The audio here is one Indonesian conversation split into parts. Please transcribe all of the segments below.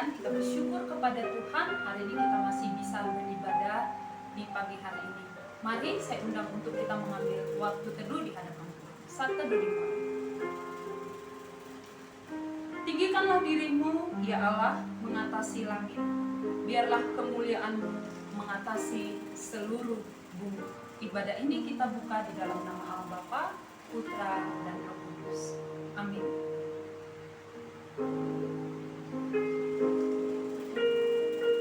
sekalian, kita bersyukur kepada Tuhan. Hari ini kita masih bisa beribadah di pagi hari ini. Mari saya undang untuk kita mengambil waktu teduh di hadapan Tuhan. Saat teduh dimulai. Tinggikanlah dirimu, ya Allah, mengatasi langit. Biarlah kemuliaan-Mu mengatasi seluruh bumi. Ibadah ini kita buka di dalam nama Allah Bapa, Putra, dan Roh Kudus. Amin.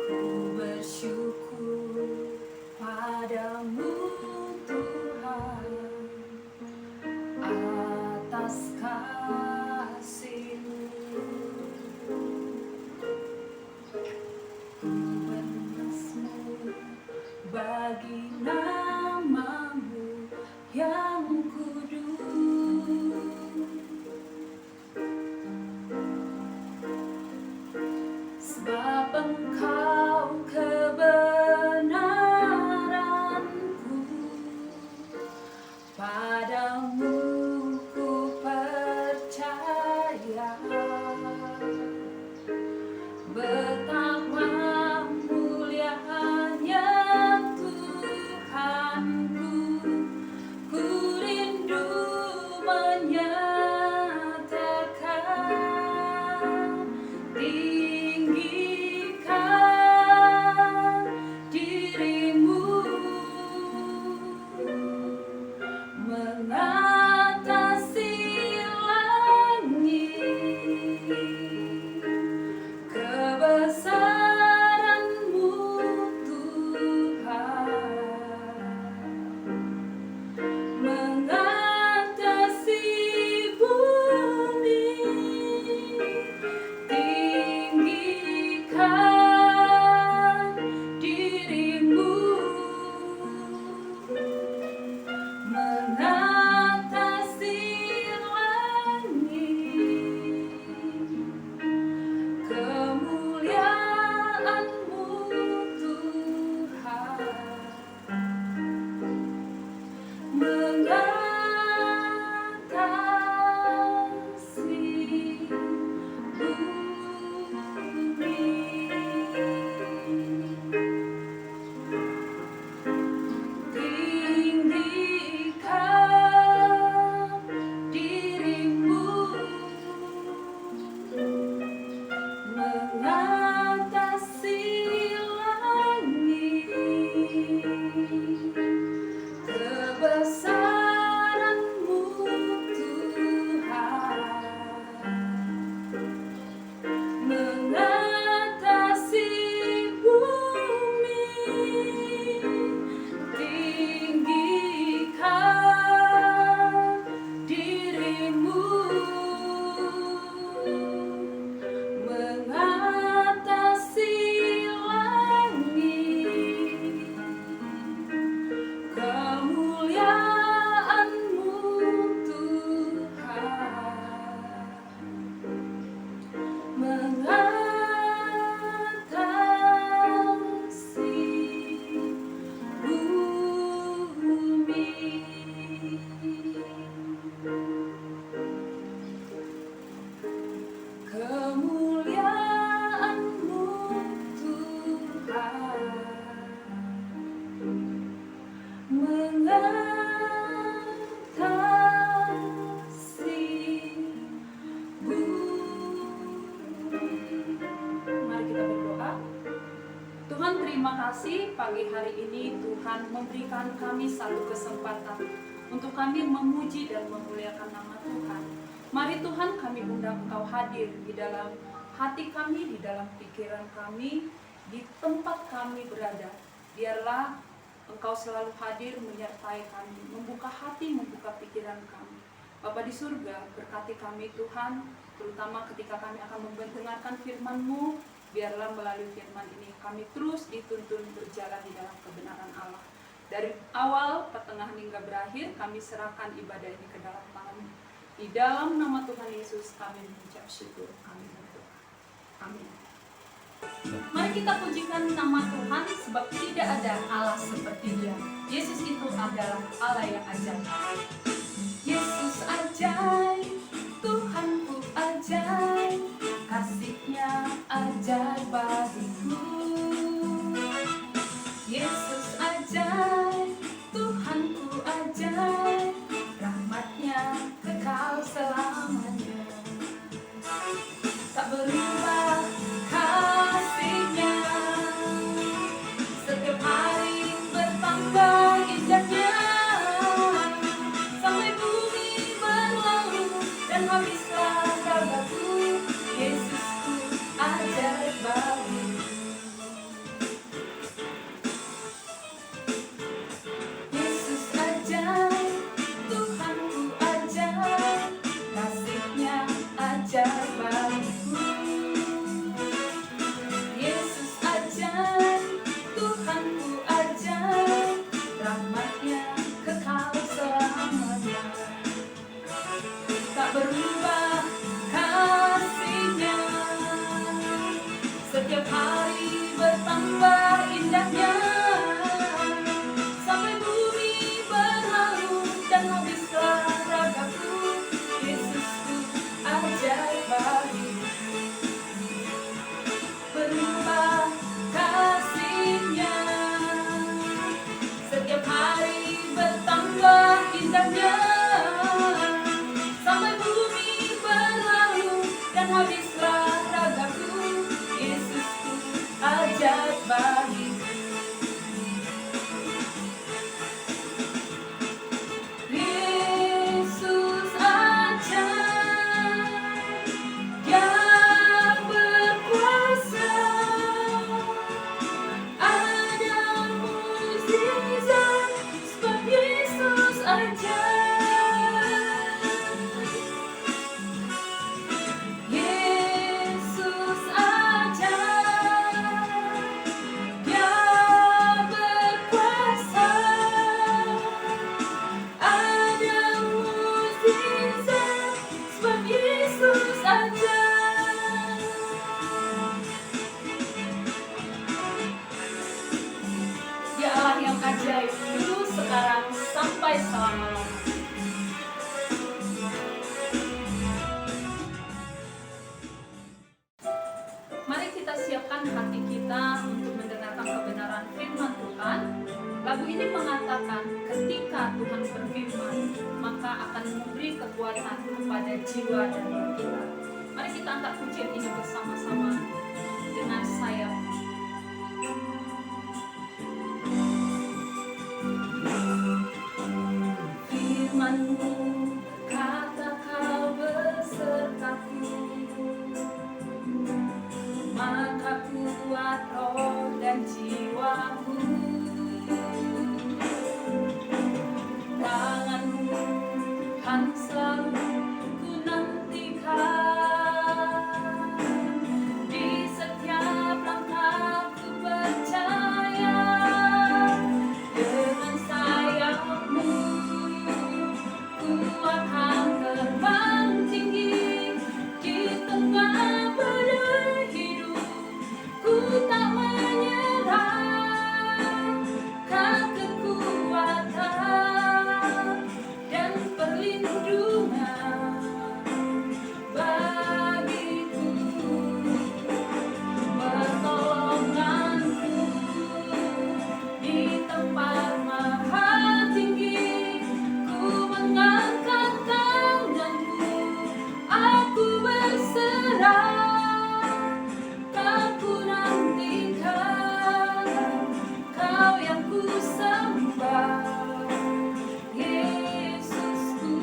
Ku bersyukur padamu Tuhan atas kasih-Mu. Ku bermasmur bagi nama-Mu yang kudus. Sebab Engkau kebenaranku, padamu ku percaya. Betapa mulianya Tuhanku, ku rindu menyatakan. Tinggikan dirimu mengatasi langit. Kebesaran-Mu Tuhan mengatasi bumi. Tinggikan dirimu mengatasi langit. Kemuliaan-Mu Tuhan mengatasi bumi. Tinggikan dirimu mengatasi langit. Kebesaran-Mu Tuhan mengatasi bumi. Tinggikan dirimu mengatasi langit. Kemuliaan-Mu Tuhan mengatasi bumi. Kemuliaan-Mu Tuhan mengatasi bumi. Mari kita berdoa. Tuhan, terima kasih pagi hari ini Tuhan memberikan kami satu kesempatan untuk kami memuji dan memuliakan nama Tuhan. Mari Tuhan, kami undang Engkau hadir di dalam hati kami, di dalam pikiran kami, di tempat kami berada. Biarlah Engkau selalu hadir menyertai kami, membuka hati, membuka pikiran kami. Bapa di surga, berkati kami Tuhan, terutama ketika kami akan mendengarkan firman-Mu. Biarlah melalui firman ini kami terus dituntun berjalan di dalam kebenaran Allah. Dari awal, pertengahan hingga berakhir, kami serahkan ibadah ini ke dalam tangan-Mu. Di dalam nama Tuhan Yesus kami mengucap syukur. Kami berdoa. Amin. Mari kita pujikan nama Tuhan, sebab tidak ada Allah seperti Dia. Yesus itu adalah Allah yang ajaib. Yesus ajaib, Tuhanku ajaib, kasih-Nya ajaib. berubah kasih-Nya. Setiap hari bertambah indahnya, sampai bumi berlalu dan habislah ragaku. Yesusku ajaib bagi, berubah kasih-Nya. Setiap hari bertambah indahnya, sampai bumi berlalu dan habislah ragaku. Yesusku ajaib bagi, Yesus ajaib, Dia berkuasa, ada mukjizat sebab Yesus ajaib. Yesus ajaib, Dia berkuasa, ada mukjizat sebab Yesus ajaib. Dia Allah yang ajaib, dulu, sekarang, sampai selama-lamanya. Mari kita siapkan hati kita untuk mendengarkan kebenaran firman Tuhan. Lagu ini mengatakan, ketika Tuhan berfirman, maka akan memberi kekuatan kepada jiwa dan roh kita. Mari kita angkat pujian ini bersama-sama dengan sayap. Firman-Mu kata Kau besertaku, maka kuat roh dan jiwaku. Tangan-Mu kan selalu ku nantikan, di setiap langkah ku percaya. Dengan sayap-Mu ku akan terbang tinggi, di tengah badai hidup ku tak menyerah. Kau kekuatan dan perlindungan bagiku, pertolonganku di tempat maha tinggi. Ku mengangkat tanganku, aku berserah. Kau ku nantikan, Kau yang ku sembah. Yesusku,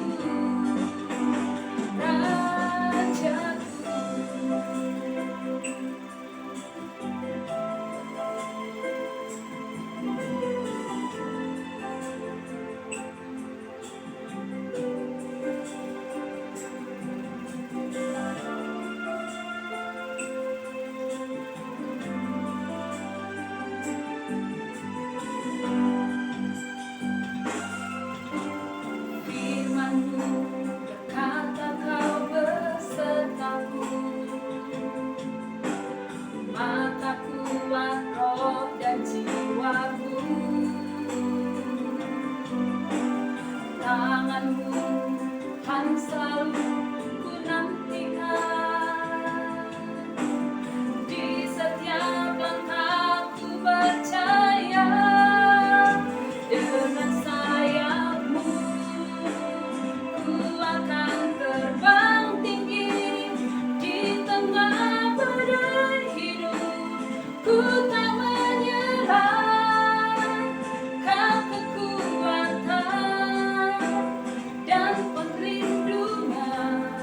Rajaku. Firman-Mu berkata Kau besertaku, maka kuat roh dan jiwaku. Tangan-Mu kan selalu ku nantikan, di setiap langkah ku percaya. Dengan sayap-Mu ku akan terbang tinggi, di tengah badai hidup ku tak menyerah. Kau kekuatan dan perlindungan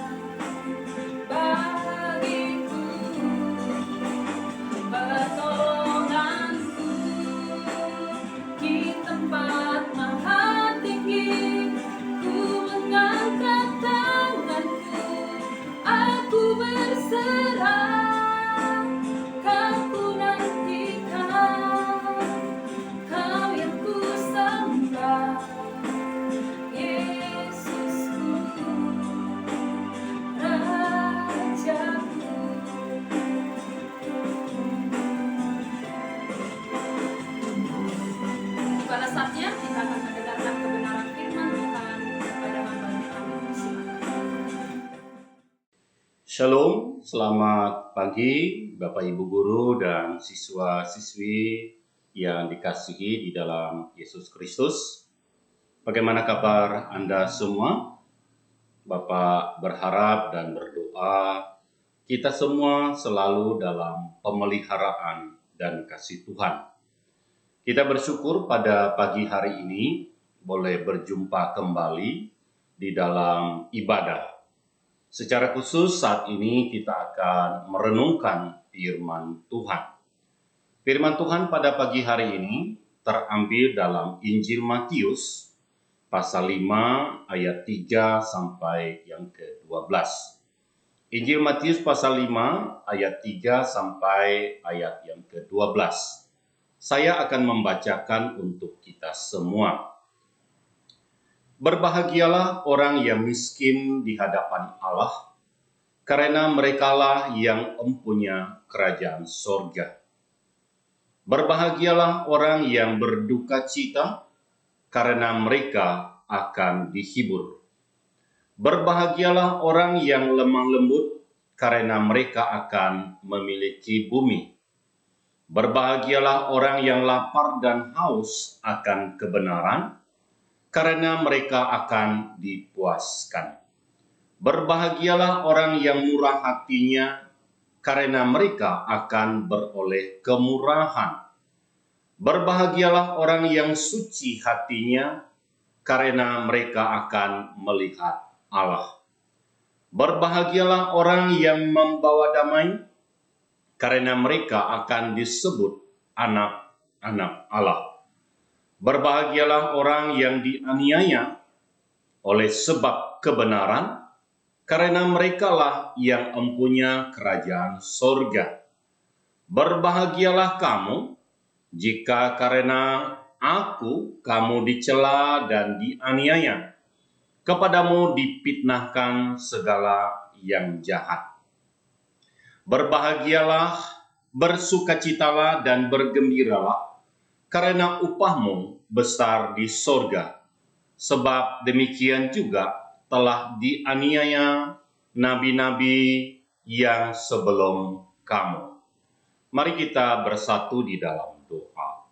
Shalom, selamat pagi Bapak Ibu Guru dan siswa-siswi yang dikasihi di dalam Yesus Kristus. Bagaimana kabar Anda semua? Bapak berharap dan berdoa kita semua selalu dalam pemeliharaan dan kasih Tuhan. Kita bersyukur pada pagi hari ini boleh berjumpa kembali di dalam ibadah. Secara khusus saat ini kita akan merenungkan firman Tuhan. Firman Tuhan pada pagi hari ini terambil dalam Injil Matius pasal 5 ayat 3 sampai yang ke-12. Injil Matius pasal 5 ayat 3 sampai ayat yang ke-12. Saya akan membacakan untuk kita semua. Berbahagialah orang yang miskin di hadapan Allah, karena merekalah yang empunya kerajaan sorga. Berbahagialah orang yang berduka cita, karena mereka akan dihibur. Berbahagialah orang yang lemah lembut, karena mereka akan memiliki bumi. Berbahagialah orang yang lapar dan haus akan kebenaran, karena mereka akan dipuaskan. Berbahagialah orang yang murah hatinya, karena mereka akan beroleh kemurahan. Berbahagialah orang yang suci hatinya, karena mereka akan melihat Allah. Berbahagialah orang yang membawa damai, karena mereka akan disebut anak-anak Allah. Berbahagialah orang yang dianiaya oleh sebab kebenaran, karena merekalah yang empunya kerajaan sorga. Berbahagialah kamu, jika karena aku kamu dicela dan dianiaya, kepadamu dipitnahkan segala yang jahat. Berbahagialah, bersukacitalah dan bergembiralah, karena upahmu besar di sorga, sebab demikian juga telah dianiaya nabi-nabi yang sebelum kamu. Mari kita bersatu di dalam doa.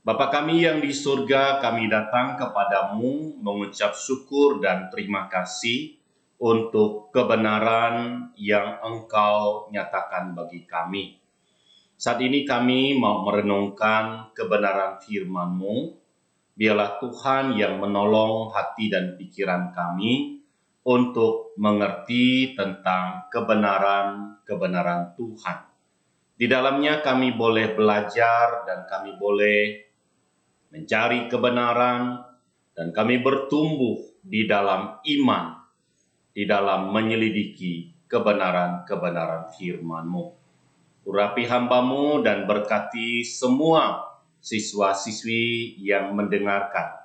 Bapa kami yang di surga, kami datang kepadamu mengucap syukur dan terima kasih untuk kebenaran yang Engkau nyatakan bagi kami. Saat ini kami mau merenungkan kebenaran firman-Mu. Biarlah Tuhan yang menolong hati dan pikiran kami untuk mengerti tentang kebenaran-kebenaran Tuhan. Di dalamnya kami boleh belajar dan kami boleh mencari kebenaran dan kami bertumbuh di dalam iman, di dalam menyelidiki kebenaran-kebenaran firman-Mu. Urapi hamba-Mu dan berkati semua siswa-siswi yang mendengarkan.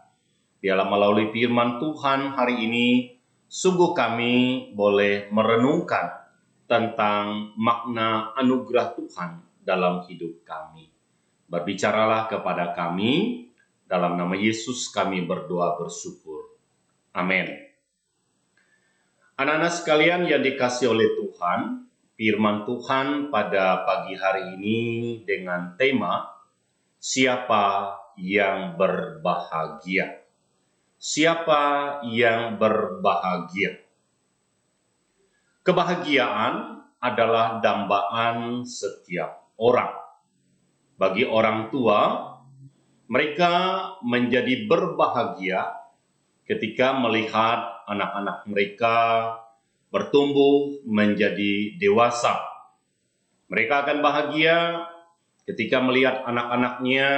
Biarlah melalui firman Tuhan hari ini, sungguh kami boleh merenungkan tentang makna anugerah Tuhan dalam hidup kami. Berbicaralah kepada kami, dalam nama Yesus kami berdoa bersyukur. Amin. Anak-anak sekalian yang dikasihi oleh Tuhan, firman Tuhan pada pagi hari ini dengan tema siapa yang berbahagia. Siapa yang berbahagia? Kebahagiaan adalah dambaan setiap orang. Bagi orang tua, mereka menjadi berbahagia ketika melihat anak-anak mereka bertumbuh menjadi dewasa. Mereka akan bahagia ketika melihat anak-anaknya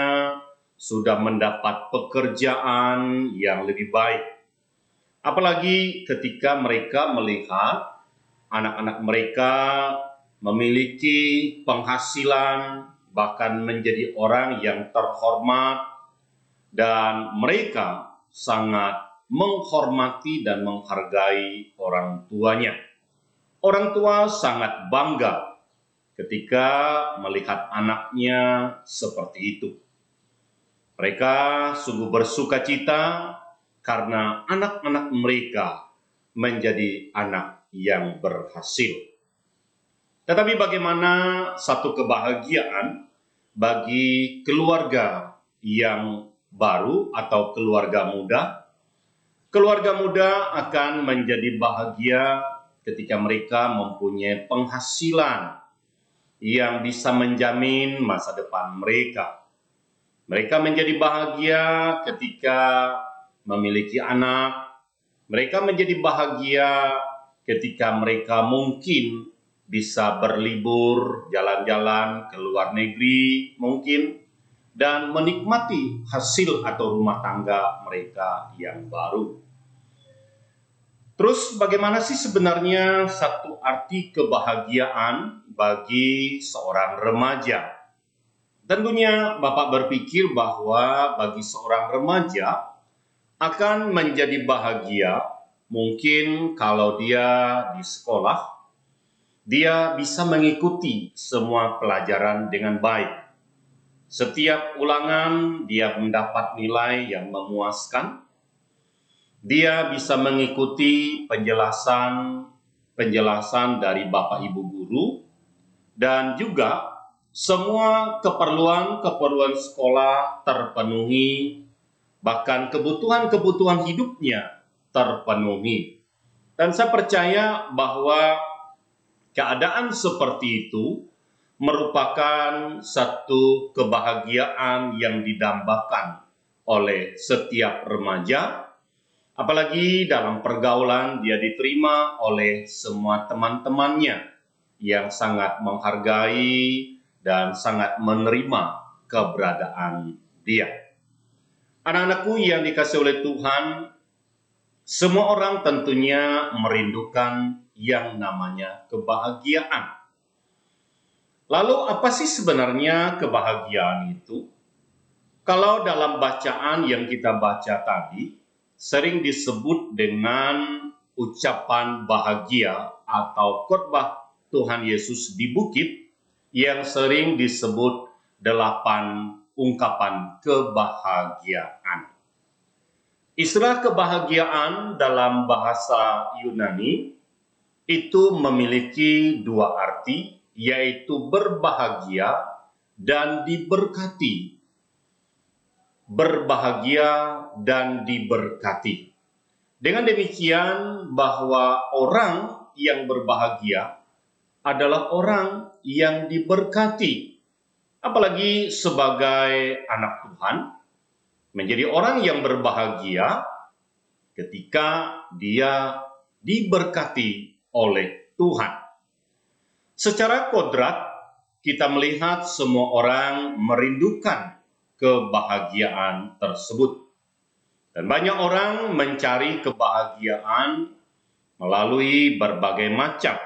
sudah mendapat pekerjaan yang lebih baik. Apalagi ketika mereka melihat anak-anak mereka memiliki penghasilan, bahkan menjadi orang yang terhormat, dan mereka sangat menghormati dan menghargai orang tuanya. Orang tua sangat bangga ketika melihat anaknya seperti itu. Mereka sungguh bersukacita karena anak-anak mereka menjadi anak yang berhasil. Tetapi bagaimana satu kebahagiaan bagi keluarga yang baru atau keluarga muda? Keluarga muda akan menjadi bahagia ketika mereka mempunyai penghasilan yang bisa menjamin masa depan mereka. Mereka menjadi bahagia ketika memiliki anak. Mereka menjadi bahagia ketika mereka mungkin bisa berlibur, jalan-jalan ke luar negeri mungkin, dan menikmati hasil atau rumah tangga mereka yang baru. Terus bagaimana sih sebenarnya satu arti kebahagiaan bagi seorang remaja? Tentunya Bapak berpikir bahwa bagi seorang remaja akan menjadi bahagia mungkin kalau dia di sekolah, dia bisa mengikuti semua pelajaran dengan baik. Setiap ulangan dia mendapat nilai yang memuaskan. Dia bisa mengikuti penjelasan dari Bapak Ibu guru, dan juga semua keperluan sekolah terpenuhi, bahkan kebutuhan hidupnya terpenuhi. Dan saya percaya bahwa keadaan seperti itu merupakan satu kebahagiaan yang didambakan oleh setiap remaja, apalagi dalam pergaulan dia diterima oleh semua teman-temannya yang sangat menghargai dan sangat menerima keberadaan dia. Anak-anakku yang dikasihi oleh Tuhan, semua orang tentunya merindukan yang namanya kebahagiaan. Lalu apa sih sebenarnya kebahagiaan itu? Kalau dalam bacaan yang kita baca tadi, sering disebut dengan ucapan bahagia atau khotbah Tuhan Yesus di bukit, yang sering disebut 8 ungkapan kebahagiaan. Istilah kebahagiaan dalam bahasa Yunani itu memiliki 2 arti, yaitu berbahagia dan diberkati. Berbahagia dan diberkati. Dengan demikian bahwa orang yang berbahagia adalah orang yang diberkati. Apalagi sebagai anak Tuhan, menjadi orang yang berbahagia ketika dia diberkati oleh Tuhan. Secara kodrat, kita melihat semua orang merindukan kebahagiaan tersebut. Dan banyak orang mencari kebahagiaan melalui berbagai macam.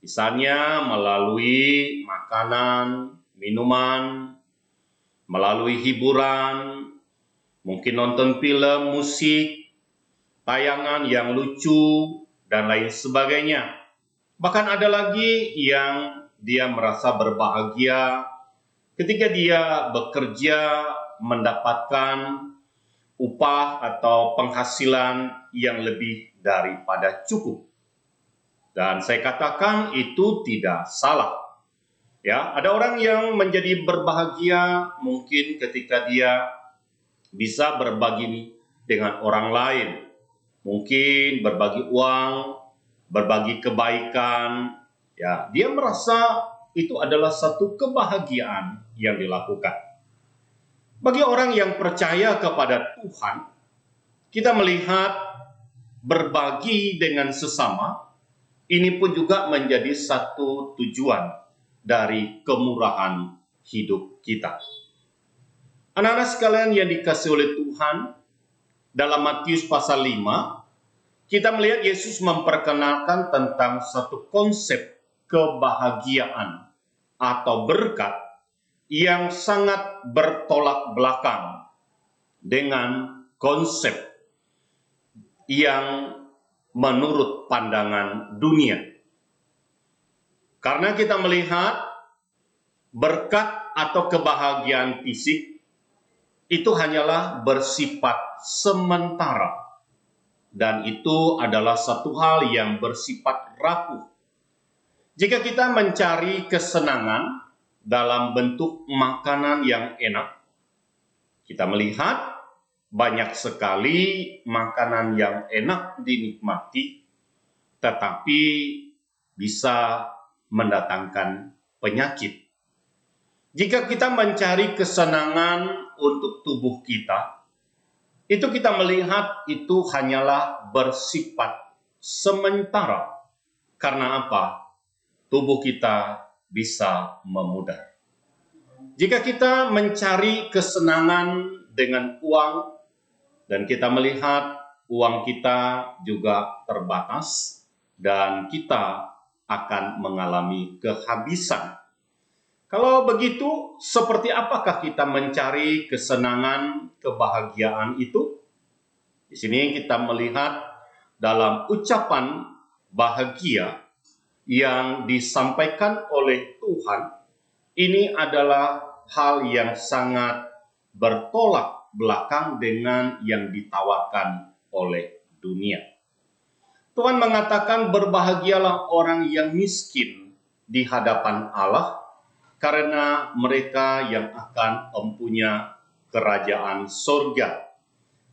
Misalnya melalui makanan, minuman, melalui hiburan, mungkin nonton film, musik, tayangan yang lucu, dan lain sebagainya. Bahkan ada lagi yang dia merasa berbahagia ketika dia bekerja mendapatkan upah atau penghasilan yang lebih daripada cukup. Dan saya katakan itu tidak salah. Ya, ada orang yang menjadi berbahagia mungkin ketika dia bisa berbagi dengan orang lain. Mungkin berbagi uang, berbagi kebaikan. Ya, dia merasa itu adalah satu kebahagiaan yang dilakukan. Bagi orang yang percaya kepada Tuhan, kita melihat berbagi dengan sesama, ini pun juga menjadi satu tujuan dari kemurahan hidup kita. Anak-anak sekalian yang dikasihi oleh Tuhan, dalam Matius pasal 5, kita melihat Yesus memperkenalkan tentang satu konsep kebahagiaan atau berkat yang sangat bertolak belakang dengan konsep yang menurut pandangan dunia. Karena kita melihat berkat atau kebahagiaan fisik itu hanyalah bersifat sementara. dan itu adalah satu hal yang bersifat rapuh. Jika kita mencari kesenangan dalam bentuk makanan yang enak, kita melihat banyak sekali makanan yang enak dinikmati, tetapi bisa mendatangkan penyakit. Jika kita mencari kesenangan untuk tubuh kita, itu kita melihat itu hanyalah bersifat sementara. Karena apa? Tubuh kita bisa memudar. Jika kita mencari kesenangan dengan uang, dan kita melihat uang kita juga terbatas, dan kita akan mengalami kehabisan. Kalau begitu, seperti apakah kita mencari kesenangan, kebahagiaan itu? Di sini kita melihat dalam ucapan bahagia yang disampaikan oleh Tuhan, ini adalah hal yang sangat bertolak belakang dengan yang ditawarkan oleh dunia. Tuhan mengatakan berbahagialah orang yang miskin di hadapan Allah, karena mereka yang akan mempunyai kerajaan surga.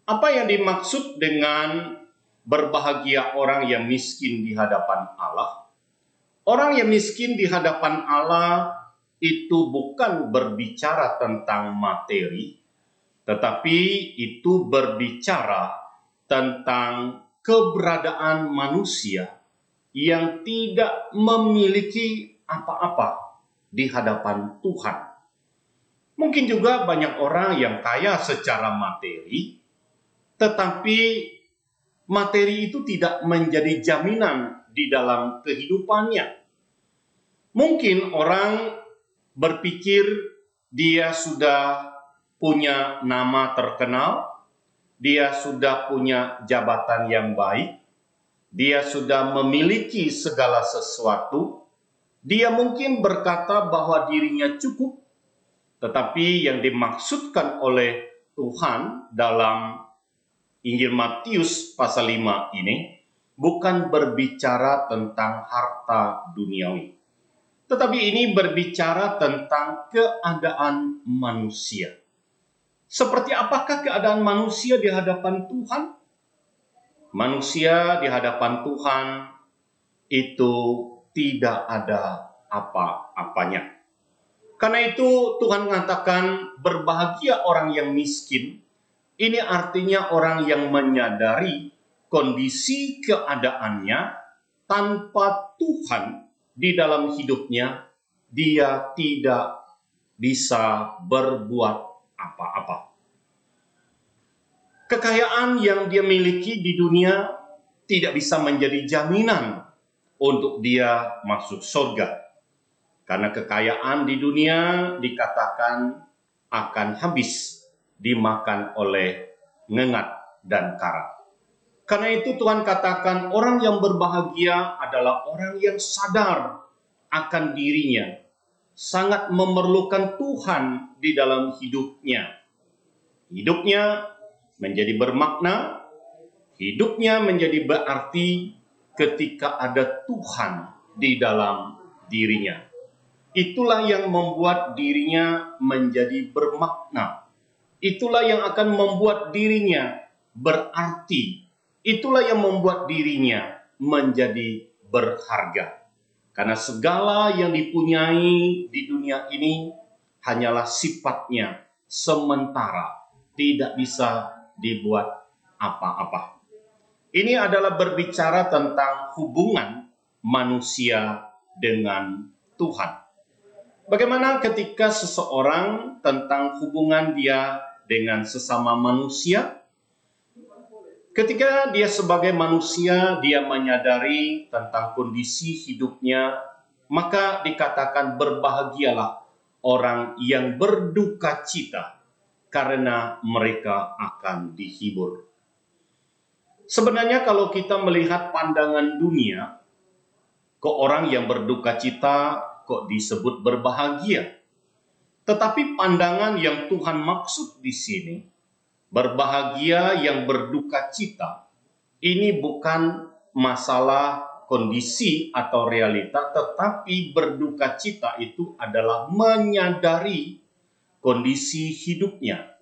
Apa yang dimaksud dengan berbahagia orang yang miskin di hadapan Allah? Orang yang miskin di hadapan Allah itu bukan berbicara tentang materi, tetapi itu berbicara tentang keberadaan manusia yang tidak memiliki apa-apa di hadapan Tuhan. Mungkin juga banyak orang yang kaya secara materi, tetapi materi itu tidak menjadi jaminan di dalam kehidupannya. Mungkin orang berpikir dia sudah punya nama terkenal, dia sudah punya jabatan yang baik, dia sudah memiliki segala sesuatu. Dia mungkin berkata bahwa dirinya cukup, tetapi yang dimaksudkan oleh Tuhan dalam Injil Matius pasal 5 ini bukan berbicara tentang harta duniawi, tetapi ini berbicara tentang keadaan manusia. Seperti apakah keadaan manusia di hadapan Tuhan? Manusia di hadapan Tuhan itu tidak ada apa-apanya. Karena itu Tuhan mengatakan berbahagia orang yang miskin. Ini artinya orang yang menyadari kondisi keadaannya tanpa Tuhan di dalam hidupnya, dia tidak bisa berbuat apa-apa. Kekayaan yang dia miliki di dunia tidak bisa menjadi jaminan untuk dia masuk surga. Karena kekayaan di dunia dikatakan akan habis dimakan oleh ngengat dan karat. Karena itu Tuhan katakan orang yang berbahagia adalah orang yang sadar akan dirinya, sangat memerlukan Tuhan di dalam hidupnya. Hidupnya menjadi bermakna, hidupnya menjadi berarti ketika ada Tuhan di dalam dirinya. Itulah yang membuat dirinya menjadi bermakna. Itulah yang akan membuat dirinya berarti. Itulah yang membuat dirinya menjadi berharga. Karena segala yang dipunyai di dunia ini hanyalah sifatnya sementara, tidak bisa dibuat apa-apa. Ini adalah berbicara tentang hubungan manusia dengan Tuhan. Bagaimana ketika seseorang tentang hubungan dia dengan sesama manusia? Ketika dia sebagai manusia, dia menyadari tentang kondisi hidupnya, maka dikatakan berbahagialah orang yang berduka cita, karena mereka akan dihibur. Sebenarnya kalau kita melihat pandangan dunia, kok orang yang berduka cita kok disebut berbahagia? Tetapi pandangan yang Tuhan maksud di sini, berbahagia yang berduka cita, ini bukan masalah kondisi atau realita, tetapi berduka cita itu adalah menyadari kondisi hidupnya,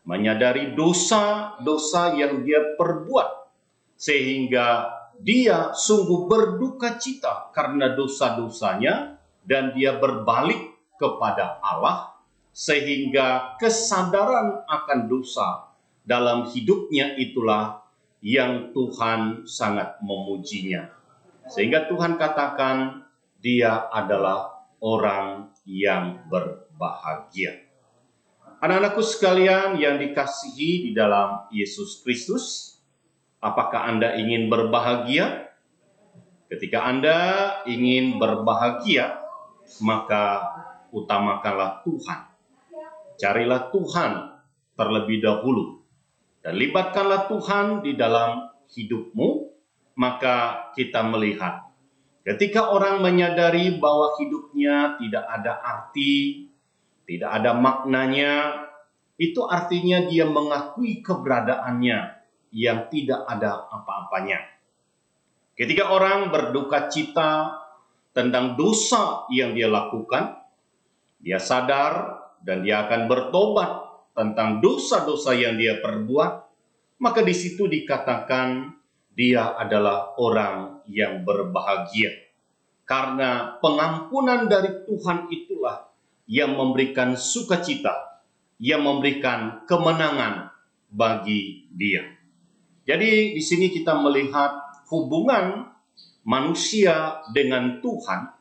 menyadari dosa-dosa yang dia perbuat, sehingga dia sungguh berduka cita karena dosa-dosanya, dan dia berbalik kepada Allah, sehingga kesadaran akan dosa dalam hidupnya itulah yang Tuhan sangat memujinya. Sehingga Tuhan katakan dia adalah orang yang berbahagia. Anak-anakku sekalian yang dikasihi di dalam Yesus Kristus, apakah Anda ingin berbahagia? Ketika Anda ingin berbahagia, maka utamakanlah Tuhan. Carilah Tuhan terlebih dahulu. Dan libatkanlah Tuhan di dalam hidupmu, maka kita melihat ketika orang menyadari bahwa hidupnya tidak ada arti, tidak ada maknanya, itu artinya dia mengakui keberadaannya yang tidak ada apa-apanya. Ketika orang berduka cita tentang dosa yang dia lakukan, dia sadar dan dia akan bertobat tentang dosa-dosa yang dia perbuat, maka di situ dikatakan dia adalah orang yang berbahagia. Karena pengampunan dari Tuhan itulah yang memberikan sukacita, yang memberikan kemenangan bagi dia. Jadi di sini kita melihat hubungan manusia dengan Tuhan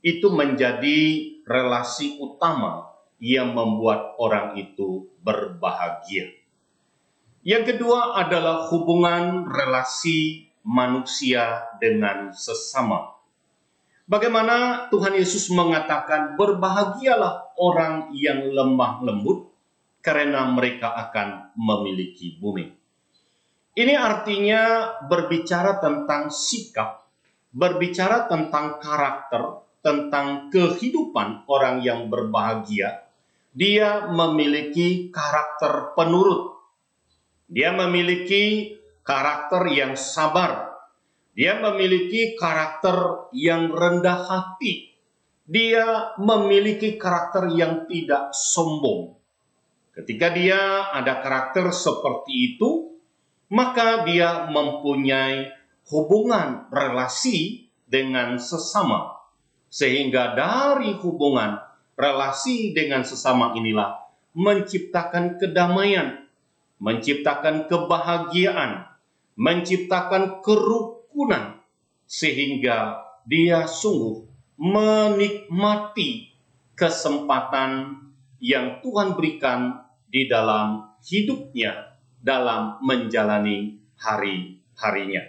itu menjadi relasi utama yang membuat orang itu berbahagia. Yang kedua adalah hubungan relasi manusia dengan sesama. Bagaimana Tuhan Yesus mengatakan, berbahagialah orang yang lemah lembut, karena mereka akan memiliki bumi. Ini artinya berbicara tentang sikap, berbicara tentang karakter, tentang kehidupan orang yang berbahagia. Dia memiliki karakter penurut. Dia memiliki karakter yang sabar. Dia memiliki karakter yang rendah hati. Dia memiliki karakter yang tidak sombong. Ketika dia ada karakter seperti itu, maka dia mempunyai hubungan relasi dengan sesama. Sehingga dari hubungan relasi dengan sesama inilah menciptakan kedamaian, menciptakan kebahagiaan, menciptakan kerukunan, sehingga dia sungguh menikmati kesempatan yang Tuhan berikan di dalam hidupnya, dalam menjalani hari-harinya.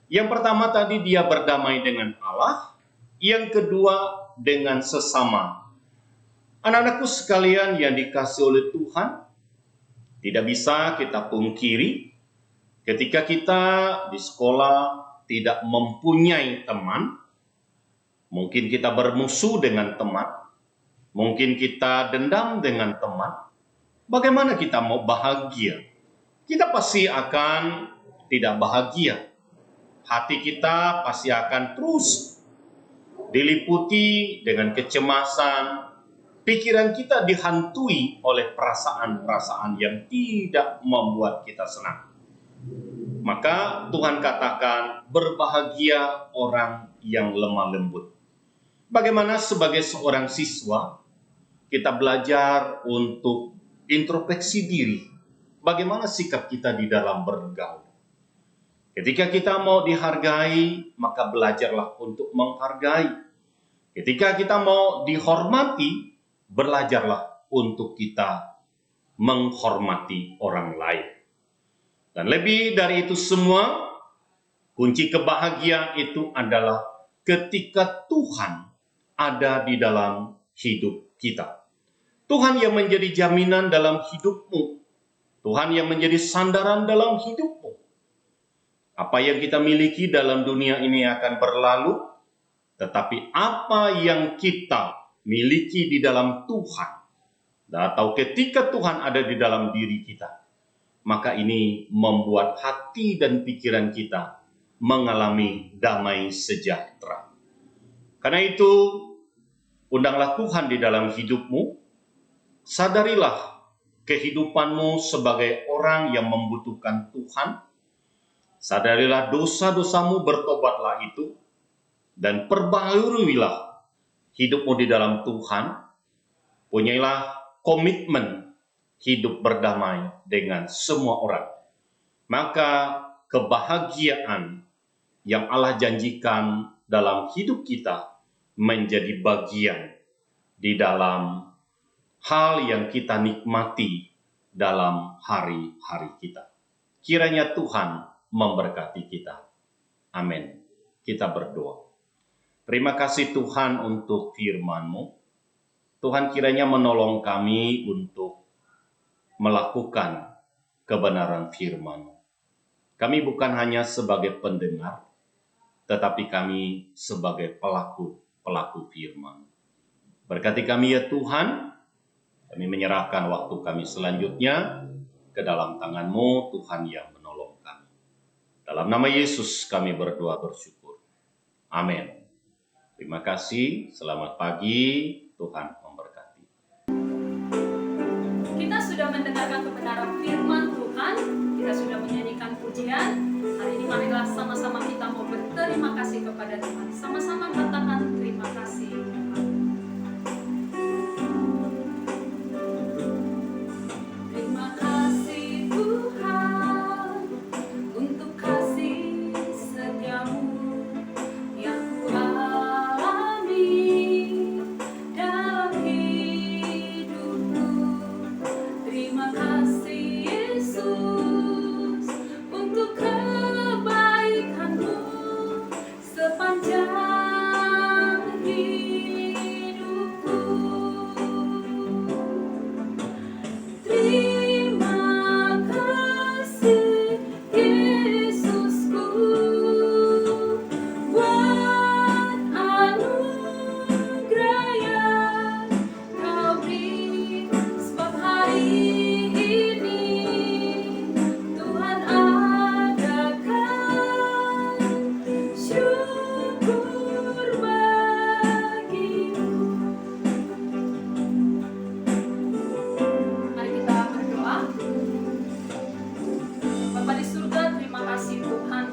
Yang pertama tadi dia berdamai dengan Allah, yang kedua dengan sesama. Anak-anakku sekalian yang dikasihi oleh Tuhan, tidak bisa kita pungkiri ketika kita di sekolah tidak mempunyai teman, mungkin kita bermusuh dengan teman, mungkin kita dendam dengan teman, bagaimana kita mau bahagia? Kita pasti akan tidak bahagia. Hati kita pasti akan terus diliputi dengan kecemasan. Pikiran kita dihantui oleh perasaan-perasaan yang tidak membuat kita senang. Maka Tuhan katakan, berbahagia orang yang lemah lembut. Bagaimana sebagai seorang siswa, kita belajar untuk introspeksi diri. Bagaimana sikap kita di dalam bergaul. Ketika kita mau dihargai, maka belajarlah untuk menghargai. Ketika kita mau dihormati, belajarlah untuk kita menghormati orang lain. Dan lebih dari itu semua, kunci kebahagiaan itu adalah ketika Tuhan ada di dalam hidup kita. Tuhan yang menjadi jaminan dalam hidupmu. Tuhan yang menjadi sandaran dalam hidupmu. Apa yang kita miliki dalam dunia ini akan berlalu, tetapi apa yang kita miliki di dalam Tuhan, atau ketika Tuhan ada di dalam diri kita, maka ini membuat hati dan pikiran kita mengalami damai sejahtera. Karena itu, undanglah Tuhan di dalam hidupmu, sadarilah kehidupanmu sebagai orang yang membutuhkan Tuhan, sadarilah dosa-dosamu, bertobatlah itu, dan perbaharuilah hidupmu di dalam Tuhan, punyailah komitmen hidup berdamai dengan semua orang. Maka kebahagiaan yang Allah janjikan dalam hidup kita menjadi bagian di dalam hal yang kita nikmati dalam hari-hari kita. Kiranya Tuhan memberkati kita. Amin. Kita berdoa. Terima kasih Tuhan untuk firman-Mu. Tuhan kiranya menolong kami untuk melakukan kebenaran firman-Mu. Kami bukan hanya sebagai pendengar, tetapi kami sebagai pelaku firman. Berkati kami ya Tuhan, kami menyerahkan waktu kami selanjutnya ke dalam tangan-Mu, Tuhan yang menolong kami. Dalam nama Yesus kami berdoa bersyukur. Amin. Terima kasih, selamat pagi, Tuhan memberkati. Kita sudah mendengarkan kebenaran firman Tuhan, kita sudah menyanyikan pujian. Hari ini marilah sama-sama kita mau berterima kasih kepada Tuhan. Sama-sama katakan terima kasih. Terima kasih Tuhan untuk kasih setiamu yang kualami dalam hidupku. Terima kasih Yesus untuk kebaikan-Mu sepanjang hidupku. Terima kasih Yesusku buat anugerah yang Kau beri, sebab hari ini Tuhan adakan syukur bagimu. Mari kita berdoa. Bapa di surga, terima kasih Tuhan,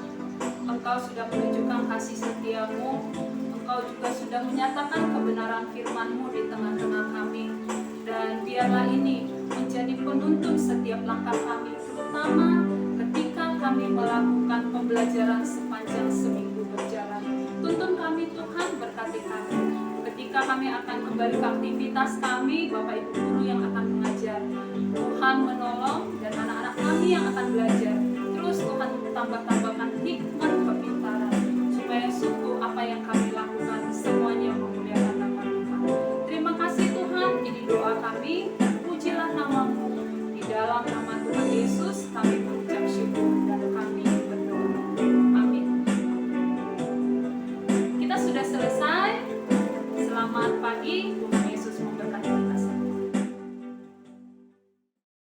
Engkau sudah menunjukkan kasih setia-Mu, Engkau juga sudah menyatakan kebenaran firman-Mu di tengah-tengah kami. Dan biarlah ini menjadi penuntun setiap langkah kami, terutama ketika kami melakukan pembelajaran sepanjang seminggu berjalan. Tuntun kami Tuhan, berkati kami. Ketika kami akan kembali ke aktivitas kami, Bapak Ibu Guru yang akan mengajar, Tuhan menolong, dan anak-anak kami yang akan belajar. Terus Tuhan tambah-tambah